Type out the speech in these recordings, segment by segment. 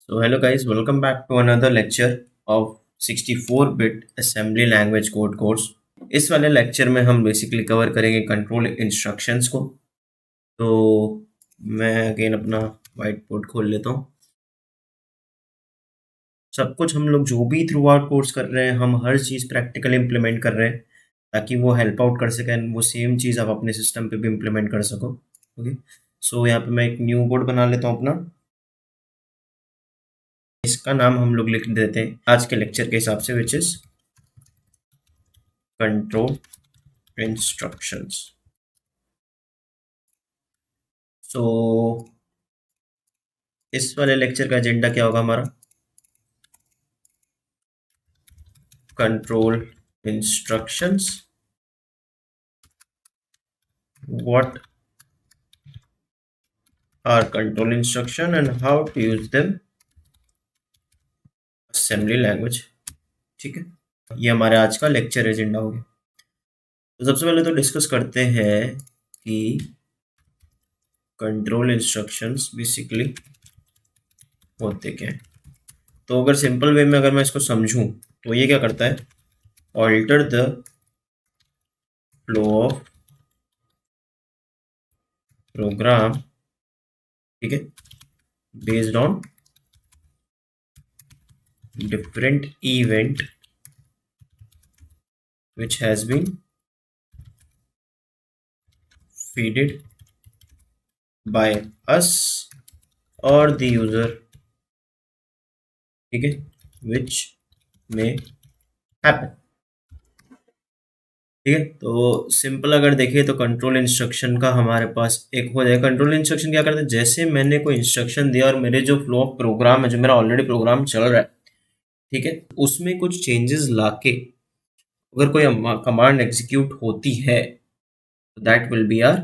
So hello guys, welcome back to another lecture of 64-bit assembly language code course। इस वाले lecture में हम basically cover करेंगे control instructions को। तो मैं अगेन अपना वाइट बोर्ड खोल लेता हूँ। सब कुछ हम लोग जो भी थ्रू आउट कोर्स कर रहे हैं, हम हर चीज़ प्रैक्टिकली इम्प्लीमेंट कर रहे हैं ताकि वो हेल्प आउट कर सकें, वो सेम चीज़ आप अपने सिस्टम पे भी इम्प्लीमेंट कर सको। ओके, सो यहाँ पे मैं एक न्यू बोर्ड बना लेता हूँ अपना। इसका नाम हम लोग लिख देते हैं आज के लेक्चर के हिसाब से, which is control instructions. So इस वाले लेक्चर का एजेंडा क्या होगा हमारा? Control instructions, what are control instruction and how to use them assembly language. ठीक है, ये हमारे आज का लेक्चर एजेंडा होगा। तो सबसे पहले तो डिस्कस करते हैं कि कंट्रोल इंस्ट्रक्शंस बेसिकली होते क्या हैं। तो अगर सिंपल वे में अगर मैं इसको समझूं तो ये क्या करता है, alter the flow of program, ठीक है, based on different event which has been feeded by us or the user, ठीक है, which may happen। ठीक है, तो सिंपल अगर देखें तो कंट्रोल इंस्ट्रक्शन का हमारे पास एक हो जाएगा। कंट्रोल इंस्ट्रक्शन क्या करते हैं, जैसे मैंने कोई इंस्ट्रक्शन दिया और मेरे जो फ्लो ऑफ प्रोग्राम है, जो मेरा ऑलरेडी प्रोग्राम चल रहा है, ठीक है, उसमें कुछ चेंजेस लाके अगर कोई कमांड एग्जीक्यूट होती है तो that will be our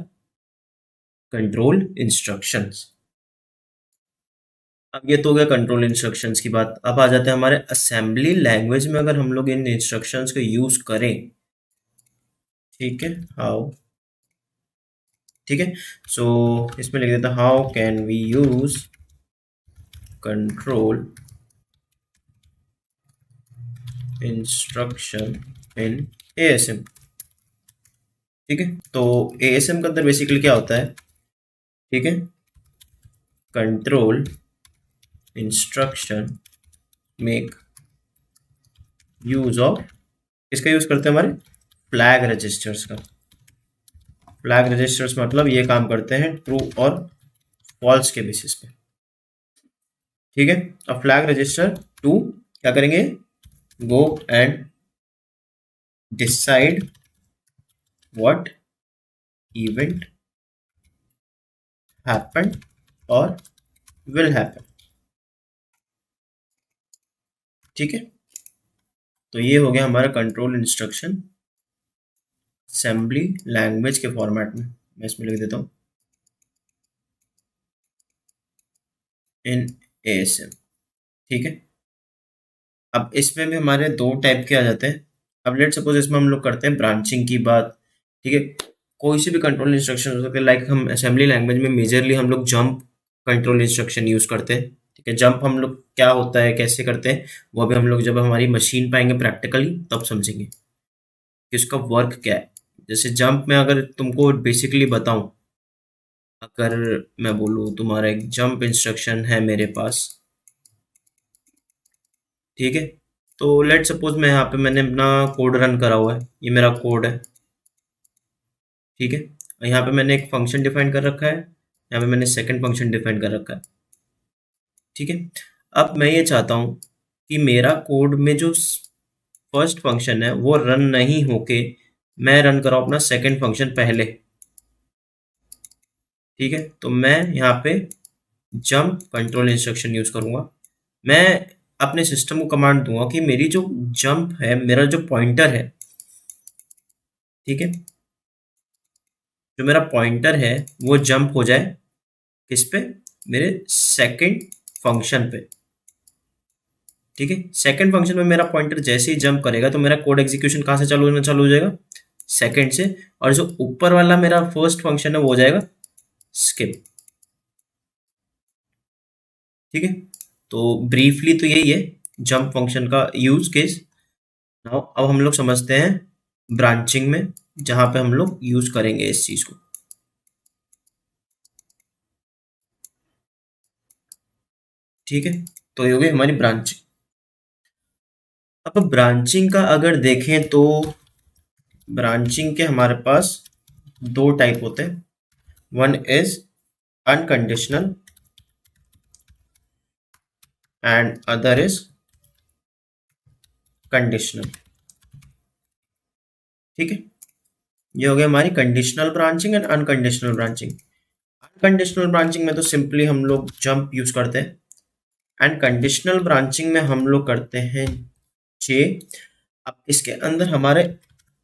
control instructions. अब ये तो हो गया कंट्रोल इंस्ट्रक्शंस की बात। अब आ जाते हैं हमारे असेंबली लैंग्वेज में, अगर हम लोग इन इंस्ट्रक्शंस को यूज करें, ठीक है, हाउ, ठीक है, सो इसमें लिख देता how can we use control instruction in ASM. ठीक है, तो एएसएम के अंदर बेसिकली क्या होता है, ठीक है, control instruction make use of, किसका यूज करते हैं, हमारे फ्लैग रजिस्टर्स का। फ्लैग रजिस्टर्स मतलब ये काम करते हैं ट्रू और फॉल्स के बेसिस पे। ठीक है, अब फ्लैग रजिस्टर टू क्या करेंगे, go and decide what event happen और विल हैपन। ठीक है, तो ये हो गया हमारा कंट्रोल इंस्ट्रक्शन असेंबली लैंग्वेज के फॉर्मेट में। मैं इसमें लिख देता हूँ इन एएसएम। ठीक है, अब इसमें भी हमारे दो टाइप के आ जाते हैं। अब लेट सपोज इसमें हम लोग करते हैं ब्रांचिंग की बात। ठीक है, कोई से भी कंट्रोल इंस्ट्रक्शन हो सकते हैं, लाइक हम असेंबली लैंग्वेज में मेजरली हम लोग जंप कंट्रोल इंस्ट्रक्शन यूज करते हैं। ठीक है, जंप हम लोग क्या होता है, कैसे करते हैं, वो अभी हम लोग जब हमारी मशीन पाएंगे प्रैक्टिकली तब समझेंगे कि उसका वर्क क्या है। जैसे जंप में अगर तुमको बेसिकली बताऊं, अगर मैं बोलूँ तुम्हारा एक जंप इंस्ट्रक्शन है मेरे पास, ठीक है, तो लेट सपोज मैं यहाँ पे मैंने अपना कोड रन करा हुआ है, ये मेरा कोड है। ठीक है, और यहाँ पे मैंने एक फंक्शन डिफाइन कर रखा है, यहाँ पे मैंने सेकंड फंक्शन डिफाइन कर रखा है। ठीक है, अब मैं ये चाहता हूँ कि मेरा कोड में जो फर्स्ट फंक्शन है वो रन नहीं होके मैं रन कराऊँ अपना सेकंड फंक्शन पहले। ठीक है, तो मैं यहाँ पे जंप कंट्रोल इंस्ट्रक्शन यूज करूंगा। मैं अपने सिस्टम को कमांड दूंगा कि मेरी जो जंप है, मेरा जो पॉइंटर है, ठीक है, जो मेरा पॉइंटर है वो जंप हो जाए किस पे, मेरे सेकंड फंक्शन पे। ठीक है, सेकंड फंक्शन में मेरा पॉइंटर जैसे ही जंप करेगा तो मेरा कोड एग्जीक्यूशन कहाँ से चालू हो जाएगा, सेकंड से, और जो ऊपर वाला मेरा फर्स्ट फंक्शन है वो हो जाएगा स्किप। ठीक है, तो ब्रीफली तो यही है जंप फंक्शन का यूज केस। नाउ अब हम लोग समझते हैं ब्रांचिंग में, जहां पे हम लोग यूज करेंगे इस चीज को। ठीक है, तो ये हो गई हमारी ब्रांचिंग। अब ब्रांचिंग का अगर देखें तो ब्रांचिंग के हमारे पास दो टाइप होते हैं। One is unconditional and other is conditional. ठीक है, ये हो गया हमारी conditional branching and unconditional branching. Unconditional branching में तो सिंपली हम लोग जंप यूज करते हैं, एंड कंडीशनल ब्रांचिंग में हम लोग करते हैं जे। अब इसके अंदर हमारे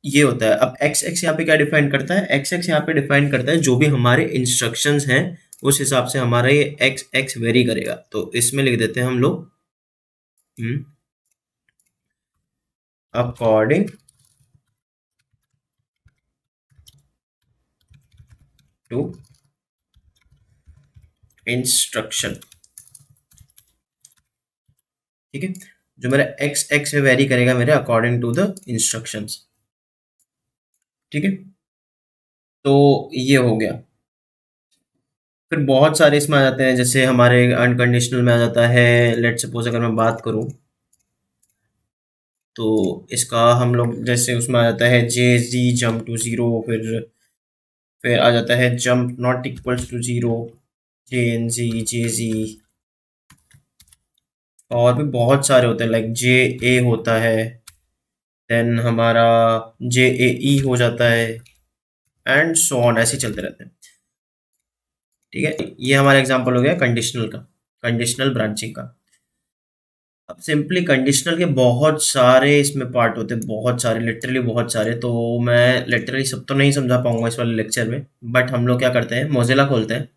ये होता है, अब एक्स एक्स यहाँ पे क्या डिफाइन करता है, एक्स एक्स यहाँ पे डिफाइन करता है जो भी हमारे इंस्ट्रक्शंस हैं उस हिसाब से हमारा ये एक्स एक्स वेरी करेगा। तो इसमें लिख देते हैं हम लोग अकॉर्डिंग टू इंस्ट्रक्शन। ठीक है, जो मेरा एक्स एक्स है वेरी करेगा मेरे अकॉर्डिंग टू द इंस्ट्रक्शंस। ठीक है, तो ये हो गया। फिर बहुत सारे इसमें आ जाते हैं, जैसे हमारे अनकंडीशनल में आ जाता है, लेट सपोज अगर मैं बात करूं तो इसका हम लोग जैसे उसमें आ जाता है J G jump to zero, फिर आ जाता है jump not equals to zero, J N G J G, और भी बहुत सारे होते हैं लाइक जे ए होता है, देन हमारा जे ए ई हो जाता है, एंड सो ऑन, ऐसे ही चलते रहते हैं। ठीक है, ये हमारा एग्जांपल हो गया कंडीशनल का, कंडीशनल ब्रांचिंग का। अब सिंपली कंडीशनल के बहुत सारे इसमें पार्ट होते हैं, बहुत सारे, लिटरली बहुत सारे। तो मैं लिटरली सब तो नहीं समझा पाऊंगा इस वाले लेक्चर में, बट हम लोग क्या करते हैं, मोजिला खोलते हैं,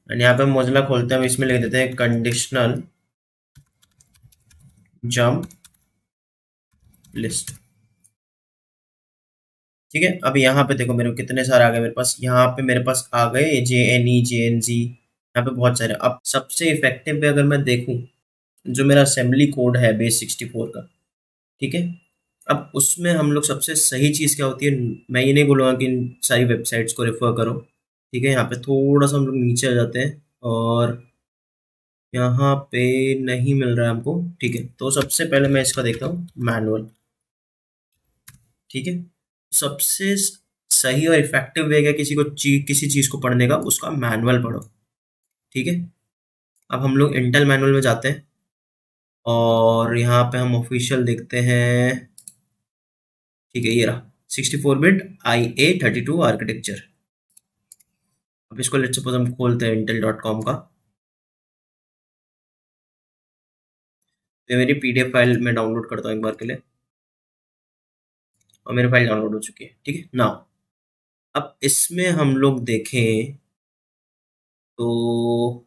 एंड यहाँ पे मोजिला खोलते हैं, हम इसमें लिख देते हैं कंडीशनल जंप लिस्ट। ठीक है, अब यहाँ पे देखो मेरे को कितने सारे आ गए मेरे पास, यहाँ पे मेरे पास आ गए जे एन ई जे एन जी, यहाँ पे बहुत सारे। अब सबसे इफेक्टिव पे अगर मैं देखूँ, जो मेरा असेंबली कोड है बेस 64 का, ठीक है, अब उसमें हम लोग सबसे सही चीज़ क्या होती है, मैं ये नहीं बोलूँगा कि इन सारी वेबसाइट्स को रेफर करो। ठीक है, यहाँ पे थोड़ा सा हम लोग नीचे आ जाते हैं, और यहाँ पे नहीं मिल रहा है हमको। ठीक है, तो सबसे पहले मैं इसका देखता हूँ मैनुअल। ठीक है, सबसे सही और इफेक्टिव वे है किसी को किसी चीज़ को पढ़ने का, उसका मैनुअल पढ़ो। ठीक है, अब हम लोग इंटेल मैनुअल में जाते हैं, और यहाँ पे हम ऑफिशियल देखते हैं। ठीक है, ये रहा 64 बिट IA32 आर्किटेक्चर। अब इसको लेट्स सपोज हम खोलते हैं intel.com का, तो मेरी PDF फाइल में डाउनलोड करता हूँ एक बार के लिए, और मेरी फाइल डाउनलोड हो चुकी है। ठीक है ना, अब इसमें हम लोग देखें तो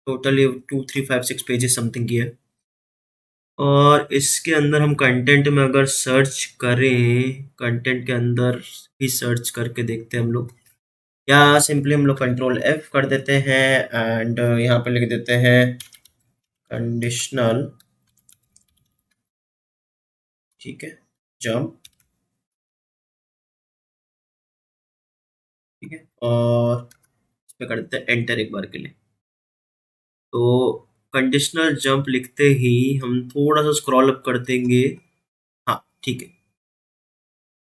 टोटल ये 2 3 5 6 पेजेस समथिंग की है, और इसके अंदर हम कंटेंट में अगर सर्च करें, कंटेंट के अंदर ही सर्च करके देखते हैं हम लोग, या सिंपली हम लोग कंट्रोल F कर देते हैं, एंड यहाँ पे लिख देते हैं कंडीशनल। ठीक है, जंप। ठीक है, और इस पे कर देते हैं एंटर एक बार के लिए। तो कंडीशनल जंप लिखते ही हम थोड़ा सा स्क्रॉल अप कर देंगे। हाँ ठीक है,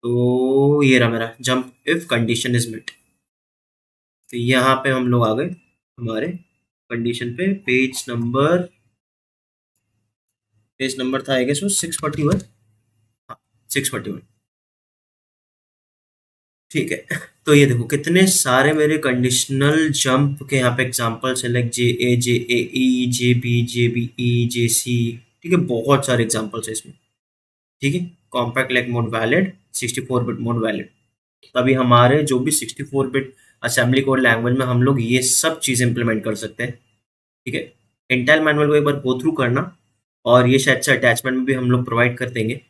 तो ये रहा मेरा jump if condition is met. तो यहाँ पे हम लोग आ गए हमारे कंडीशन पे, पेज नंबर था आई गेस वो 641। हाँ 641। ठीक है, तो ये देखो कितने सारे मेरे कंडीशनल जंप के यहाँ पे एग्जांपल्स है, लाइक जे ए ई जे बी ई जे सी। ठीक है, बहुत सारे एग्जांपल्स है इसमें। ठीक है, compact like mode valid, 64 bit mode valid. तभी हमारे जो भी 64 बिट असेंबली कोड लैंग्वेज में हम लोग ये सब चीज़ इंप्लीमेंट कर सकते हैं। ठीक है, इंटेल मैनुअल को एक बार गो थ्रू करना, और ये शायद से अटैचमेंट में भी हम लोग प्रोवाइड कर देंगे।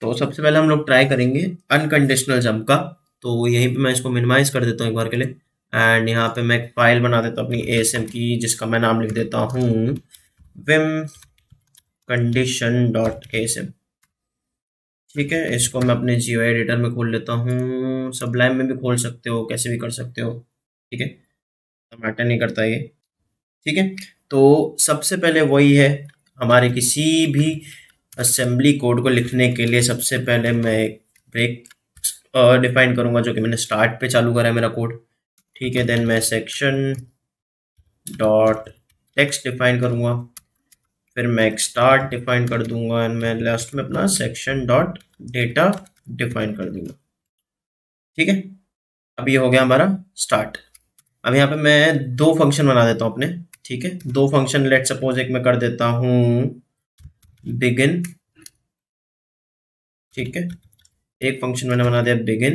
तो सबसे पहले हम लोग ट्राई करेंगे अनकंडीशनल जंप का। तो यहीं पे मैं इसको मिनिमाइज कर देता हूँ एक बार के लिए। एंड यहाँ पे मैं एक फाइल बना देता हूँ अपनी ASM की, जिसका मैं नाम लिख देता हूँ विम कंडीशन डॉट ASM। ठीक है, इसको मैं अपने GUI एडिटर में खोल लेता हूँ, सबलाइम में भी खोल सकते हो, कैसे भी कर सकते हो। ठीक है, तो मैटर नहीं करता ये। ठीक है, तो सबसे पहले वही है, हमारे किसी भी असेंबली कोड को लिखने के लिए सबसे पहले मैं एक ब्रेक डिफाइन करूंगा, जो कि मैंने स्टार्ट पे चालू करा है मेरा कोड। ठीक है, देन मैं सेक्शन डॉट टेक्स्ट डिफाइन करूंगा, फिर मैं एक स्टार्ट डिफाइन कर दूंगा, एंड मैं लास्ट में अपना सेक्शन डॉट डेटा डिफाइन कर दूंगा। ठीक है, अब ये हो गया हमारा स्टार्ट। अब यहाँ पे मैं दो फंक्शन बना देता हूँ अपने। ठीक है, दो फंक्शन, लेट सपोज एक मैं कर देता हूँ बिगिन। ठीक है, एक फंक्शन मैंने बना दिया बिगिन,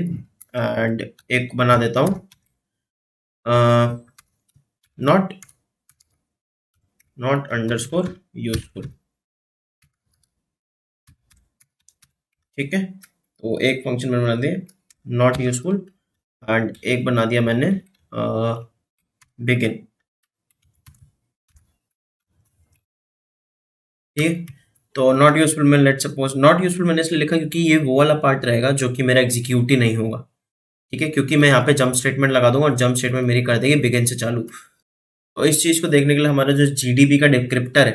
एंड एक बना देता हूँ नॉट नॉट अंडरस्कोर यूजफुल। ठीक है, तो एक फंक्शन मैंने बना दिया नॉट यूजफुल, एंड एक बना दिया मैंने बिगिन। ठीक, तो नॉट यूजफुल में लेट सपोज, नॉट यूजफुल मैंने इसलिए लिखा क्योंकि ये वो वाला पार्ट रहेगा जो कि मेरा एग्जीक्यूट ही नहीं होगा। ठीक है, क्योंकि मैं यहाँ पे जंप स्टेटमेंट लगा दूंगा और जंप स्टेटमेंट मेरी कर देगी बिगिन से चालू। और इस चीज़ को देखने के लिए हमारा जो जीडीबी का डिस्क्रिप्टर है,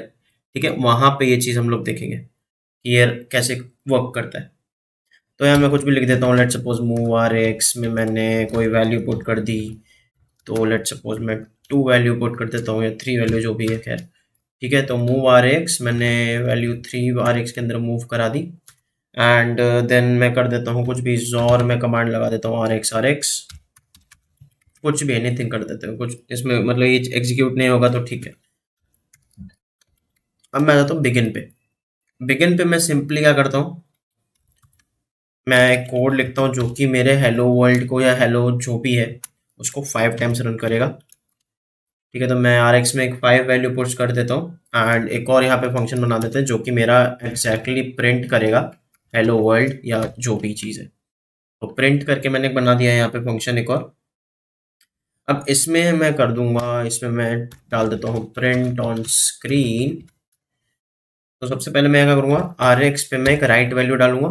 ठीक है, वहां पे ये चीज़ हम लोग देखेंगे कि ये कैसे वर्क करता है। तो यहाँ मैं कुछ भी लिख देता हूँ, let suppose move R X में मैंने कोई वैल्यू पुट कर दी, तो लेट सपोज मैं 2 वैल्यू पुट कर देता हूँ या 3 वैल्यू, जो भी है खैर। ठीक है, तो मूव आर एक्स मैंने वैल्यू 3 आर एक्स के अंदर मूव करा दी, एंड देन मैं कर देता हूँ कुछ भी और मैं कमांड लगा देता हूँ आर एक्स, कुछ भी एनीथिंग कर देते हैं कुछ, इसमें मतलब ये एग्जीक्यूट नहीं होगा तो ठीक है। अब मैं आता हूँ बिगिन पे। बिगिन पे मैं सिंपली क्या करता हूँ, मैं एक कोड लिखता हूँ जो कि मेरे हेलो वर्ल्ड को या हेलो जो भी है उसको 5 टाइम्स रन करेगा। ठीक है, तो मैं आर एक्स में एक 5 वैल्यू पुश कर देता हूँ, एंड एक और यहाँ पे फंक्शन बना देते हैं जो कि मेरा एग्जैक्टली प्रिंट करेगा हेलो वर्ल्ड या जो भी चीज़ है। तो प्रिंट करके मैंने बना दिया है यहाँ पे फंक्शन एक और। अब इसमें मैं कर दूंगा, इसमें मैं डाल देता हूँ प्रिंट ऑन स्क्रीन। तो सबसे पहले मैं क्या करूँगा, आर एक्स पे मैं एक राइट वैल्यू डालूंगा।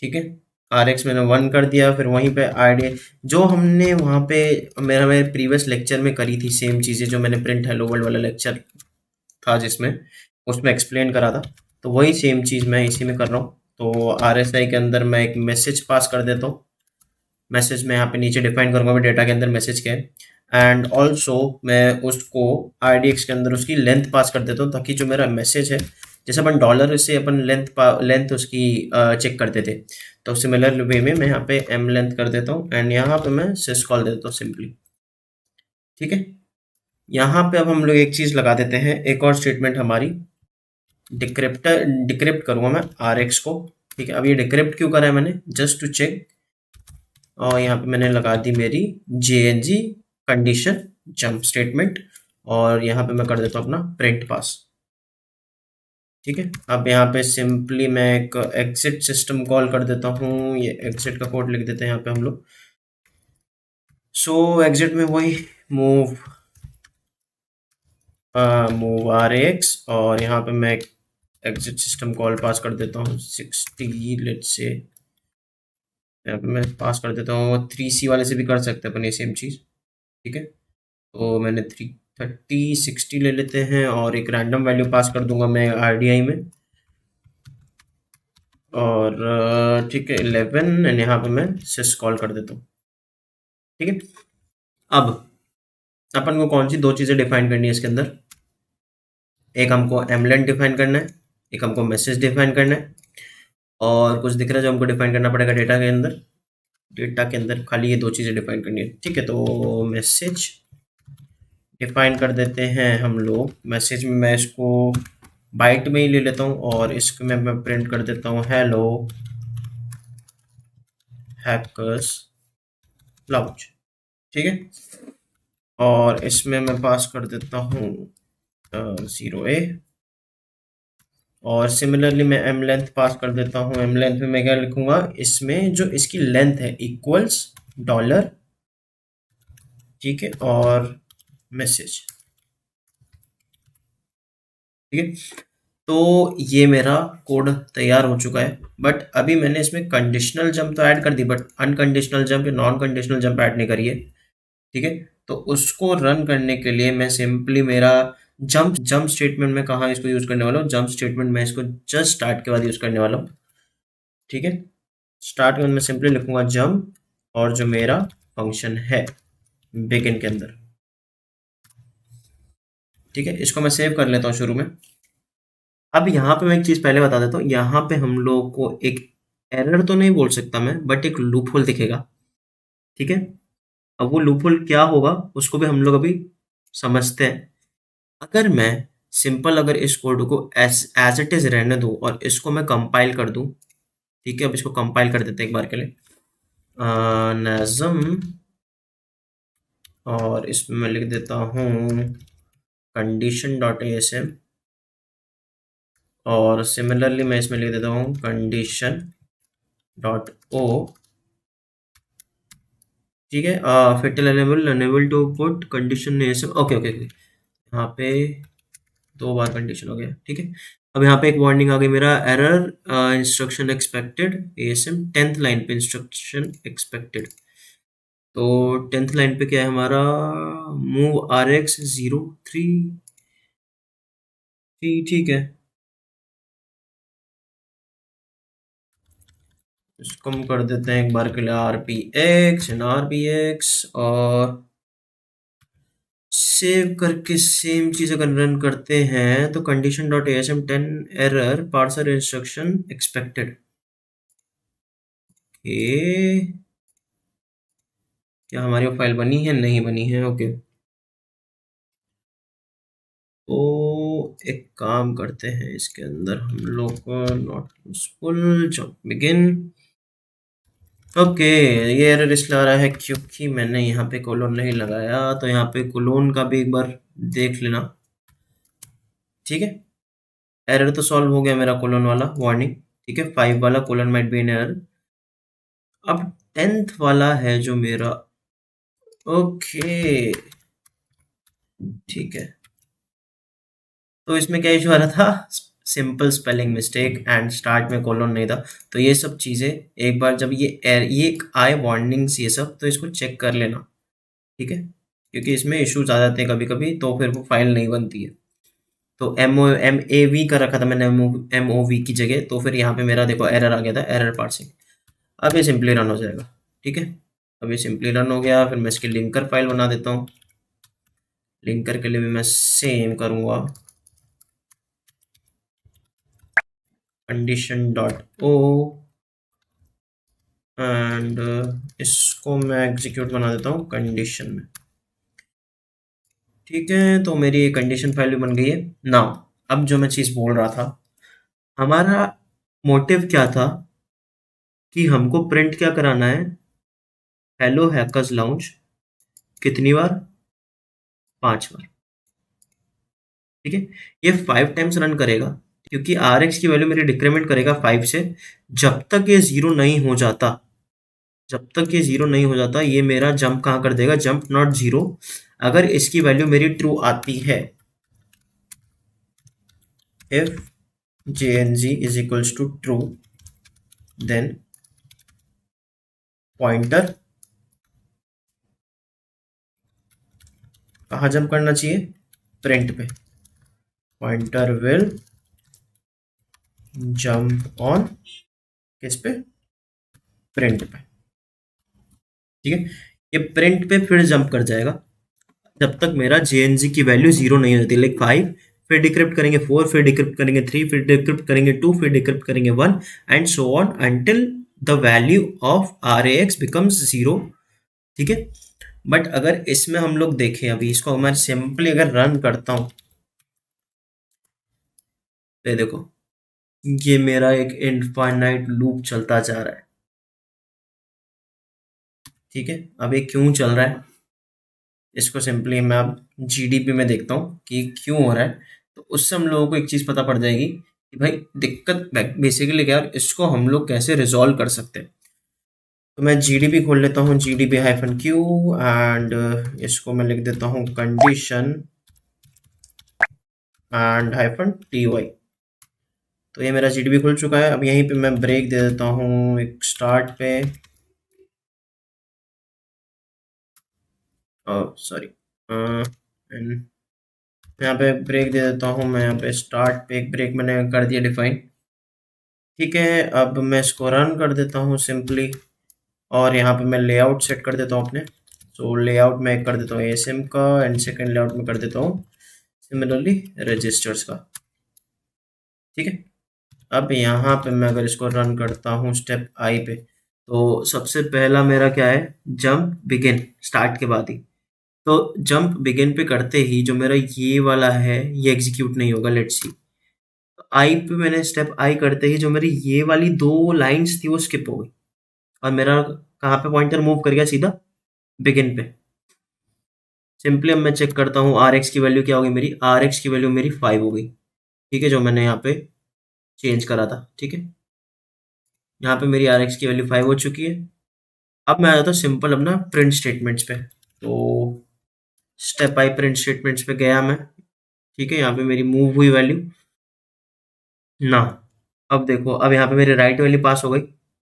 ठीक है, आर एक्स मैंने 1 कर दिया, फिर वहीं पे आईडी जो हमने वहाँ पे मेरे प्रीवियस लेक्चर में करी थी, सेम चीज़ें जो मैंने प्रिंट हेलो वर्ल्ड वाला लेक्चर था जिसमें उसमें एक्सप्लेन करा था, तो वही सेम चीज़ मैं इसी में कर रहा हूँ। तो आर एस आई के अंदर मैं एक मैसेज पास कर देता हूँ। मैसेज मैं यहाँ पे नीचे डिफाइन करूँगा मैं डेटा के अंदर मैसेज क्या है, एंड ऑल्सो मैं उसको IDX के अंदर उसकी लेंथ पास कर देता हूँ, ताकि जो मेरा मैसेज है, जैसे अपन डॉलर से अपन लेंथ उसकी चेक करते थे, तो सिमिलर वे में मैं यहाँ पे एम लेंथ कर देता हूँ, एंड यहाँ पे मैं सिस कॉल दे देता हूँ सिंपली। ठीक है, यहाँ पे अब हम लोग एक चीज़ लगा देते हैं, एक और स्टेटमेंट हमारी डिक्रिप्ट करूँगा मैं आर एक्स को। ठीक है, अब ये डिक्रिप्ट क्यों करा है मैंने, जस्ट टू चेक, और यहाँ पे मैंने लगा दी मेरी JNG कंडीशन जंप स्टेटमेंट, और यहाँ पे मैं कर देता हूँ अपना प्रिंट पास। ठीक है, अब यहाँ पे सिंपली मैं एक एग्जिट सिस्टम कॉल कर देता हूँ, ये एग्जिट का कोड लिख देते हैं यहाँ पे हम लोग। सो एग्जिट में वही मूव मूव आर एक्स, और यहाँ पे मैं एग्जिट सिस्टम कॉल पास कर देता हूँ 60, लेट से यहाँ पे मैं पास कर देता हूँ 3C वाले से भी कर सकते हैं अपन ये सेम चीज़। ठीक है, तो मैंने 330 60 ले लेते हैं, और एक रैंडम वैल्यू पास कर दूंगा मैं RDI में, और ठीक है 11, एंड यहाँ पे मैं सिस कॉल कर देता हूँ। ठीक है, अब अपन को कौन सी दो चीज़ें डिफाइन करनी है इसके अंदर, एक हमको एमलेंट डिफाइन करना है, एक हमको मैसेज डिफाइन करना है, और कुछ दिख रहा है जो हमको डिफाइन करना पड़ेगा डेटा के अंदर। डेटा के अंदर खाली ये दो चीज़ें डिफाइन करनी है। ठीक है, तो मैसेज डिफाइन कर देते हैं हम लोग। मैसेज में मैं इसको बाइट में ही ले लेता हूँ, और इसको मैं प्रिंट कर देता हूँ हेलो हैकर्स लाउंज। ठीक है, और इसमें मैं पास कर देता हूँ 0A, और सिमिलरली मैं एम लेंथ पास कर देता हूँ। एम लेंथ में मैं क्या लिखूंगा, इसमें जो इसकी लेंथ है इक्वल्स डॉलर, ठीक है, और मैसेज, ठीक है। तो ये मेरा कोड तैयार हो चुका है, बट अभी मैंने इसमें कंडीशनल जंप तो ऐड कर दी, बट अनकंडीशनल जंप या नॉन कंडीशनल जंप ऐड नहीं करी है, ठीक है। तो उसको रन करने के लिए मैं सिंपली मेरा जंप जंप स्टेटमेंट में कहाँ इसको यूज करने वाला हूँ, जंप स्टेटमेंट में इसको जस्ट स्टार्ट के बाद यूज करने वाला हूँ, ठीक है। स्टार्ट में मैं सिंपली लिखूंगा जंप, और जो मेरा फंक्शन है बिगिन के अंदर, ठीक है। इसको मैं सेव कर लेता हूँ शुरू में। अब यहाँ पे मैं एक चीज पहले बता देता हूँ, यहाँ पे हम लोग को एक एरर तो नहीं बोल सकता मैं, बट एक लूप होल दिखेगा, ठीक है। अब वो लूप होल क्या होगा उसको भी हम लोग अभी समझते हैं। अगर मैं सिंपल अगर इस कोड को एज एज इट इज रहने दूं और इसको मैं कंपाइल कर दूं, ठीक है। अब इसको कंपाइल कर देते हैं एक बार के लिए, नज़म, और इसमें मैं लिख देता हूँ कंडीशन डॉट एएसएम, और सिमिलरली मैं इसमें लिख देता हूँ कंडीशन डॉट ओ, ठीक है। फिर enable enable to put condition ASM, okay okay okay. यहाँ पे दो बार कंडीशन हो गया, ठीक है। अब यहाँ पे एक वार्निंग आ गई मेरा, error instruction expected ASM 10th line पे इंस्ट्रक्शन एक्सपेक्टेड। तो 10th लाइन पे क्या है हमारा, मूव आर एक्स 03, ठीक है। इसको हम कर देते हैं एक बार के लिए R P x and R P x, और सेव करके सेम चीज अगर रन करते हैं तो condition dot ASM 10 error parser instruction expected, ये क्या हमारी फाइल बनी है, नहीं बनी है, ओके। तो एक काम करते हैं, इसके अंदर हम लोग को नॉट यूजफुल जब बिगिन, ओके। ये एरर इसलिए आ रहा है क्योंकि मैंने यहाँ पे कोलोन नहीं लगाया, तो यहाँ पे कोलोन का भी एक बार देख लेना, ठीक है। एरर तो सॉल्व हो गया मेरा कोलोन वाला वार्निंग, ठीक है। 5 वाला colon might be an error. अब 10th वाला है जो मेरा, ओके, ठीक है। तो इसमें क्या इशू आ रहा था, simple spelling mistake and start में कोलोन नहीं था। तो ये सब चीज़ें एक बार जब ये आए वार्निंग्स ये सब, तो इसको चेक कर लेना, ठीक है। क्योंकि इसमें इश्यूज आ जाते हैं कभी कभी, तो फिर वो फाइल नहीं बनती है। तो MAV का रखा था मैंने, MOV की जगह, तो फिर यहाँ पे मेरा देखो एरर आ गया था, एरर पार्सिंग। अब ये सिंपली रन हो जाएगा, ठीक है। अब ये सिंपली रन हो गया, फिर मैं इसकी लिंकर फाइल बना देता हूँ। लिंकर के लिए भी मैं सेम करूँगा, कंडीशन डॉट ओ, एंड इसको मैं एग्जीक्यूट बना देता हूँ कंडीशन में, ठीक है। तो मेरी ये कंडीशन फाइल भी बन गई है ना। अब जो मैं चीज़ बोल रहा था, हमारा मोटिव क्या था कि हमको प्रिंट क्या कराना है, हेलो हैकर्स लाउंज, कितनी बार, 5 बार, ठीक है। ये 5 टाइम्स रन करेगा, क्योंकि आर एक्स की वैल्यू मेरी डिक्रीमेंट करेगा 5 से, जब तक ये जीरो नहीं हो जाता, जब तक ये जीरो नहीं हो जाता ये मेरा जंप कहाँ कर देगा, जंप नॉट जीरो। अगर इसकी वैल्यू मेरी ट्रू आती है, if jng is equals to true, then pointer कहाँ जंप करना चाहिए, प्रिंट पे, पॉइंटर विल जंप ऑन, किस पे, प्रिंट पे, ठीक है। ये प्रिंट पे फिर जंप कर जाएगा जब तक मेरा jng की वैल्यू जीरो नहीं हो जाती, लाइक 5, फिर डिक्रिप्ट करेंगे 4, फिर डिक्रिप्ट करेंगे 3, फिर डिक्रिप्ट करेंगे 2, फिर डिक्रिप्ट करेंगे 1, and so on until the value of R A X becomes zero, ठीक है। बट अगर इसमें हम लोग देखें, अभी इसको मैं सिंपली अगर रन करता हूँ, तो देखो ये मेरा एक इनफाइनाइट लूप चलता जा रहा है, ठीक है। अब ये क्यों चल रहा है, इसको सिंपली मैं अब जीडीपी में देखता हूँ कि क्यों हो रहा है, तो उससे हम लोगों को एक चीज़ पता पड़ जाएगी कि भाई दिक्कत बेसिकली क्या है, इसको हम लोग कैसे रिजॉल्व कर सकते हैं। तो मैं जीडीबी खोल लेता हूँ, जीडीबी हाइफन क्यू, एंड इसको मैं लिख देता हूँ condition and hyphen T Y. तो ये मेरा जीडीबी खुल चुका है। अब यहीं पे मैं ब्रेक दे देता हूँ एक स्टार्ट पे, सॉरी, यहाँ पे ब्रेक दे देता हूँ मैं, यहाँ पे स्टार्ट पे एक ब्रेक मैंने कर दिया डिफाइन। ठीक है, अब मैं इसको रन कर देता हूँ सिंपली, और यहाँ पे मैं लेआउट सेट कर देता हूँ अपने। तो लेआउट में कर देता हूँ एसएम का, एंड सेकेंड लेआउट में कर देता हूँ सिमिलरली रजिस्टर्स का। ठीक है, अब यहाँ पे मैं अगर इसको रन करता हूँ स्टेप आई पे, तो सबसे पहला मेरा क्या है, जंप बिगिन, स्टार्ट के बाद ही। तो जंप बिगिन पे करते ही जो मेरा ये वाला है ये एग्जीक्यूट नहीं होगा, लेट्स सी। आई पे मैंने स्टेप आई करते ही जो मेरी ये वाली दो लाइंस थी वो स्किप हो गई, और मेरा कहाँ पे पॉइंटर मूव कर गया, सीधा बिगिन पे। सिंपली अब मैं चेक करता हूँ आर एक्स की वैल्यू क्या होगी, मेरी आर एक्स की वैल्यू मेरी 5 हो गई। ठीक है, जो मैंने यहाँ पे चेंज करा था। ठीक है, यहाँ पे मेरी आर एक्स की वैल्यू 5 हो चुकी है। अब मैं आ जाता हूँ सिंपल अपना प्रिंट स्टेटमेंट्स पे। तो स्टेप आई प्रिंट स्टेटमेंट्स पे गया मैं। ठीक है, यहाँ पे मेरी मूव हुई वैल्यू ना। अब देखो, अब यहाँ पे मेरी राइट वैल्यू पास हो गई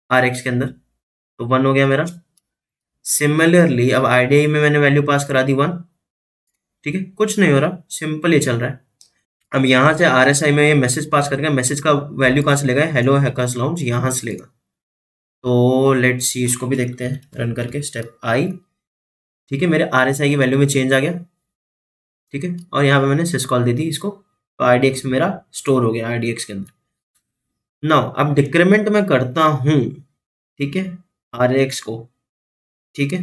आर एक्स के अंदर, तो 1 हो गया मेरा। सिमिलरली अब आईडीआई में मैंने वैल्यू पास करा दी 1। ठीक है, कुछ नहीं हो रहा, सिंपल ये चल रहा है। अब यहाँ से आर एस आई में ये मैसेज पास करेगा, मैसेज का वैल्यू कहाँ से लेगा, हेलो हैकर्स लॉन्च, यहाँ से लेगा। तो लेट्स सी, इसको भी देखते हैं रन करके, स्टेप आई। ठीक है, मेरे आर एस आई की वैल्यू में चेंज आ गया। ठीक है, और यहाँ पे मैंने सिस्कॉल दे दी इसको, तो आई डी एक्स में मेरा स्टोर हो गया आई डी एक्स के अंदर। नाउ अब डिक्रीमेंट मैं करता हूँ, ठीक है, आर एक्स को। ठीक है,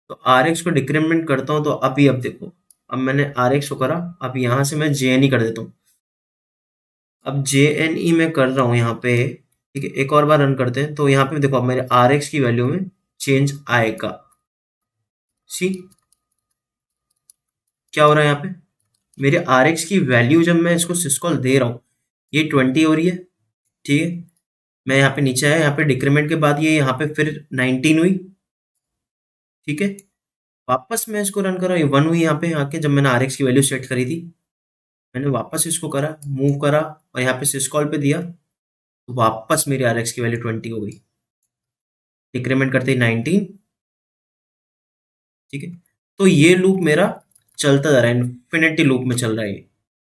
तो आर एक्स को डिक्रीमेंट करता हूँ, तो अभी अब देखो, अब मैंने आर एक्स को करा, अब यहाँ से मैं जे एन ई कर देता हूँ। अब जे एन ई में कर रहा हूँ यहाँ पे। ठीक है, एक और बार रन करते हैं, तो यहाँ पे देखो अब मेरे आर एक्स की वैल्यू में चेंज आएगा। सी क्या हो रहा है यहाँ पे, मेरे आर एक्स की वैल्यू जब मैं इसको सिस्कॉल दे रहा हूँ, ये 20 हो रही है। ठीक है, मैं यहाँ पे नीचे आया, यहाँ पे डिक्रीमेंट के बाद ये यहाँ पे फिर 19 हुई। ठीक है, वापस मैं इसको रन कर रहा हूँ, ये 1 हुई यहाँ पे आके, जब मैंने आर एक्स की वैल्यू सेट करी थी। मैंने वापस इसको करा, मूव करा, और यहाँ पे सिस्कॉल पे दिया, तो वापस मेरी आर एक्स की वैल्यू 20 हो गई। डिक्रीमेंट करते ही 19। ठीक है, तो ये लूप मेरा चलता जा रहा है, इन्फिनिटी लूप में चल रहा है ये।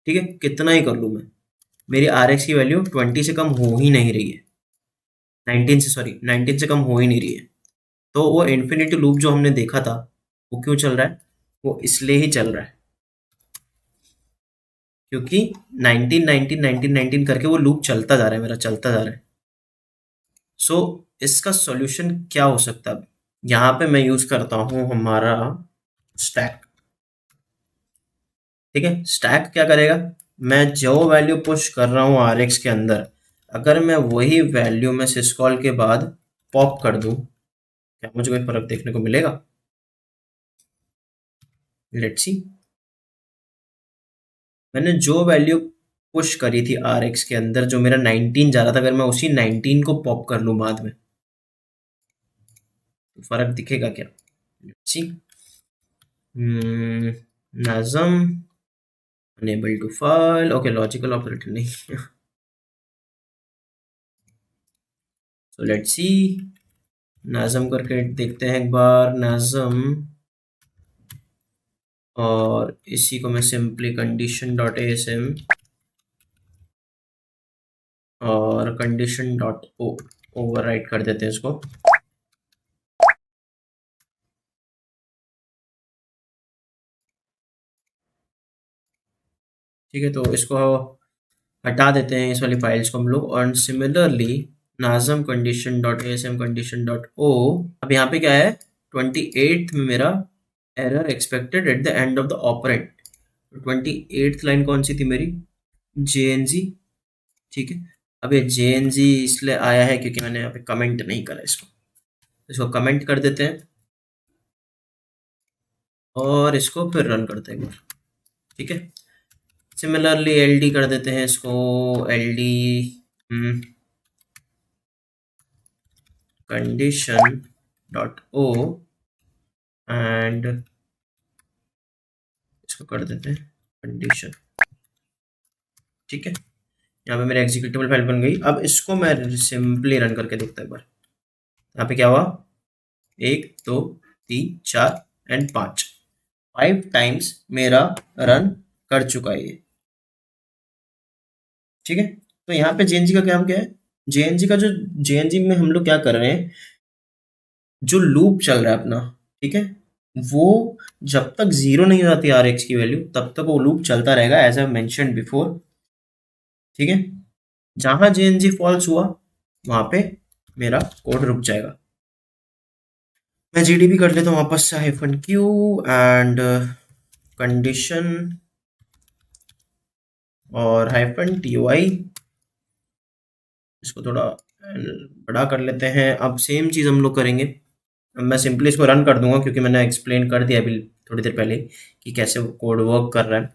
ठीक है, कितना ही कर लूँ मैं, मेरी आर एक्स की वैल्यू 20 से कम हो ही नहीं रही है, 19 से, सॉरी 19 से कम हो ही नहीं रही है। तो वो इन्फिनिटी लूप जो हमने देखा था, वो क्यों चल रहा है, वो इसलिए ही चल रहा है क्योंकि 19 19 19 19 करके वो लूप चलता जा रहा है, मेरा चलता जा रहा है। सो इसका सॉल्यूशन क्या हो सकता है, यहाँ पे मैं यूज करता हूँ हमारा स्टैक। ठीक है, स्टैक क्या करेगा, मैं जो वैल्यू पुश कर रहा हूँ आर एक्स के अंदर, अगर मैं वही वैल्यू में सिस्कॉल के बाद पॉप कर दूं, क्या मुझे कोई फर्क देखने को मिलेगा, लेट्स सी। मैंने जो वैल्यू पुश करी थी आर एक्स के अंदर, जो मेरा 19 जा रहा था, अगर मैं उसी 19 को पॉप कर लूं बाद में, तो फर्क दिखेगा क्या, let's see. NASM unable to file, okay, logical operator नहीं। सो लेट्स सी, नाजम करके देखते हैं एक बार, नाजम, और इसी को मैं सिंपली कंडीशन डॉट एएसएम और कंडीशन डॉट ओ ओवरराइट कर देते हैं इसको। ठीक है, तो इसको हटा देते हैं इस वाली फाइल्स को हम लोग, और similarly NASM condition dot ASM condition dot O. अब यहाँ पे क्या है, 28th में मेरा error expected at the end of the operand. 28th line कौन सी थी मेरी, जे एन जी। ठीक है, अब ये जे एन जी इसलिए आया है क्योंकि मैंने यहाँ पे कमेंट नहीं करा इसको, इसको कमेंट कर देते हैं, और इसको फिर रन करते हैं एक बार। ठीक है, सिमिलरली एल डी कर देते हैं इसको, L D condition dot O and इसको कर देते हैं कंडीशन। ठीक है, यहाँ पे मेरी एग्जीक्यूटेबल फाइल बन गई। अब इसको मैं सिंपली रन करके देखता हूँ एक बार। यहाँ पे क्या हुआ, 1 2 3 4 एंड 5 5 टाइम्स मेरा रन कर चुका है ये। ठीक है, तो यहाँ पे जेएनजी का काम क्या है, जेएनजी का जो जेएनजी में हम लोग क्या कर रहे हैं, जो लूप चल रहा है अपना, ठीक है, वो जब तक 0 नहीं हो जाती आर एक्स की वैल्यू तब तक वो लूप चलता रहेगा एज आई मेंशन्ड बिफोर। ठीक है, जहां जेएनजी फॉल्स हुआ वहां पे मेरा कोड रुक जाएगा। मैं जीडीबी कर लेता हूँ वापस से, हाइफन क्यू एंड कंडीशन और हाइफन टी इसको थोड़ा बड़ा कर लेते हैं। अब सेम चीज़ हम लोग करेंगे। अब मैं सिंपली इसको रन कर दूंगा क्योंकि मैंने एक्सप्लेन कर दिया अभी थोड़ी देर पहले कि कैसे कोड वर्क कर रहा है।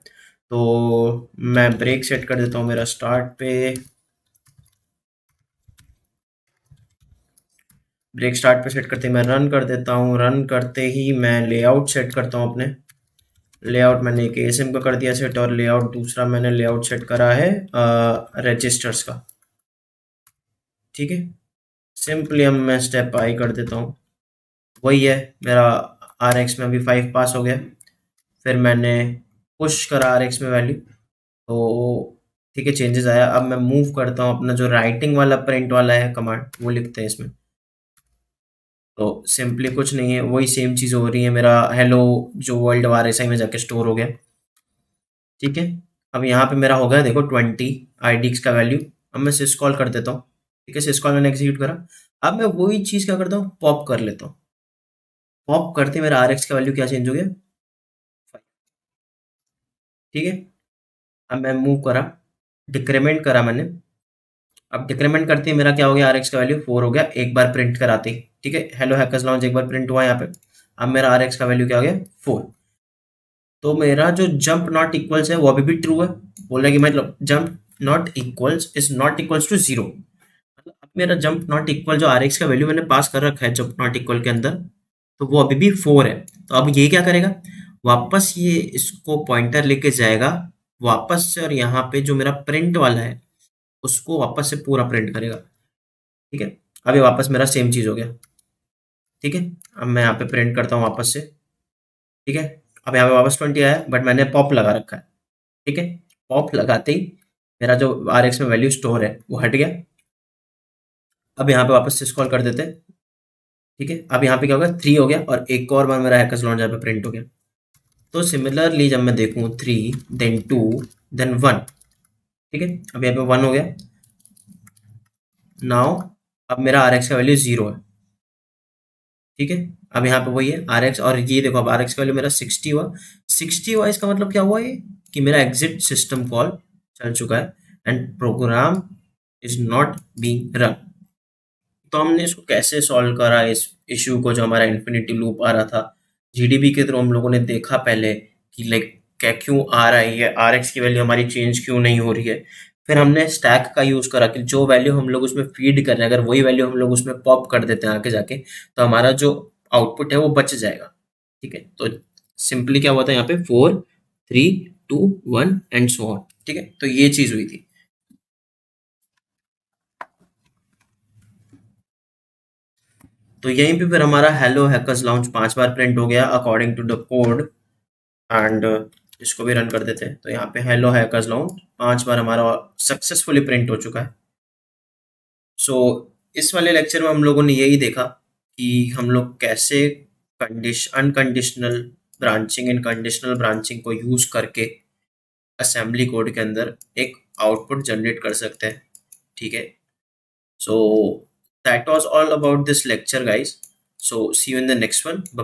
तो मैं ब्रेक सेट कर देता हूँ मेरा स्टार्ट पे, ब्रेक स्टार्ट पे सेट करते ही मैं रन कर देता हूँ। रन करते ही मैं लेआउट सेट करता हूँ अपने। लेआउट मैंने एक एएसएम का कर दिया सेट और लेआउट दूसरा मैंने लेआउट सेट करा है रजिस्टर्स का। ठीक है, सिंपली अब मैं स्टेप आई कर देता हूँ, वही है मेरा आर एक्स में अभी 5 पास हो गया। फिर मैंने पुश करा आर एक्स में वैल्यू, तो ठीक है चेंजेस आया। अब मैं मूव करता हूँ अपना जो राइटिंग वाला प्रिंट वाला है कमांड वो लिखते हैं इसमें। तो सिंपली कुछ नहीं है, वही सेम चीज़ हो रही है, मेरा हेलो जो वर्ल्ड वार एस आई में जाके स्टोर हो गया। ठीक है, अब यहाँ पे मेरा हो गया देखो 20 आई का वैल्यू। अब मैं सिस कॉल कर देता हूँ। ठीक है, सिस कॉल मैंने एग्जीक्यूट करा। अब मैं वही चीज़ क्या करता हूँ, पॉप कर लेता हूँ। पॉप करते मेरा आर एक्स का वैल्यू क्या चेंज हो गया, 5। ठीक है, अब मैं मूव करा, डिक्रीमेंट करा मैंने। अब डिक्रीमेंट करते ही मेरा क्या हो गया, आर एक्स का वैल्यू 4 हो गया एक बार प्रिंट कराते ही। ठीक है, हेलो हैकर्स लॉन्च एक बार प्रिंट हुआ यहाँ पे। अब मेरा आर एक्स का वैल्यू क्या हो गया, 4। तो मेरा जो जंप नॉट इक्वल्स है वो अभी भी ट्रू है। बोल रहा है कि मतलब jump not equals is not equals to 0। मतलब अब मेरा जंप नॉट इक्वल जो आर एक्स का वैल्यू मैंने पास कर रखा है जंप नॉट इक्वल के अंदर, तो वो अभी भी 4 है। तो अब ये क्या करेगा, वापस ये इसको पॉइंटर लेके जाएगा वापस से, और यहाँ पे जो मेरा प्रिंट वाला है उसको वापस से पूरा प्रिंट करेगा। ठीक है, अभी वापस मेरा सेम चीज़ हो गया। ठीक है, अब मैं यहाँ पे प्रिंट करता हूँ वापस से। ठीक है, अब यहाँ पे वापस 20 आया बट मैंने पॉप लगा रखा है। ठीक है, पॉप लगाते ही मेरा जो आर एक्स में वैल्यू स्टोर है वो हट गया। अब यहाँ पे वापस से स्क्रॉल कर देते हैं। ठीक है, अब यहाँ पे क्या होगा, 3 हो गया और एक और बार मेरा हैकर्स लॉन्च यहाँ पे प्रिंट हो गया। तो सिमिलरली जब मैं देखूँ 3 देन 2 देन 1। ठीक है, अब यहाँ पे 1 हो गया। नाउ अब मेरा आर एक्स का वैल्यू 0 है। ठीक है, अब यहाँ पे वही है आर एक्स, और ये देखो अब आर एक्स का वैल्यू मेरा 60 हुआ। 60 हुआ इसका मतलब क्या हुआ, ये कि मेरा एग्जिट सिस्टम कॉल चल चुका है and program is not being run. तो हमने इसको कैसे सॉल्व करा इस इश्यू को, जो हमारा इन्फिनिटी लूप आ रहा था जीडीबी के थ्रू। हम लोगों ने देखा पहले कि लाइक क्या क्यों आ रहा है, ये आर एक्स की वैल्यू हमारी चेंज क्यों नहीं हो रही है। फिर हमने स्टैक का यूज़ करा कि जो वैल्यू हम लोग उसमें फीड कर रहे हैं, अगर वही वैल्यू हम लोग उसमें पॉप कर देते हैं आगे जाके, तो हमारा जो आउटपुट है वो बच जाएगा। ठीक है, तो सिंपली क्या हुआ था यहाँ पे 4 3 2 1 एंड सो ऑन। ठीक है, तो ये चीज़ हुई थी। तो यहीं पे फिर हमारा हेलो हैकर्स लॉन्च 5 बार प्रिंट हो गया according to the code. And इसको भी रन कर देते हैं। तो यहाँ पे हेलो हैकर्स लॉन्च 5 बार हमारा सक्सेसफुली प्रिंट हो चुका है। सो इस वाले लेक्चर में हम लोगों ने यही देखा कि हम लोग कैसे अनकंडीशनल ब्रांचिंग इन कंडीशनल ब्रांचिंग को यूज़ करके असेंबली कोड के अंदर एक आउटपुट जनरेट कर सकते हैं। ठीक है, so that was all about this lecture guys, so see you in the next one. Bye.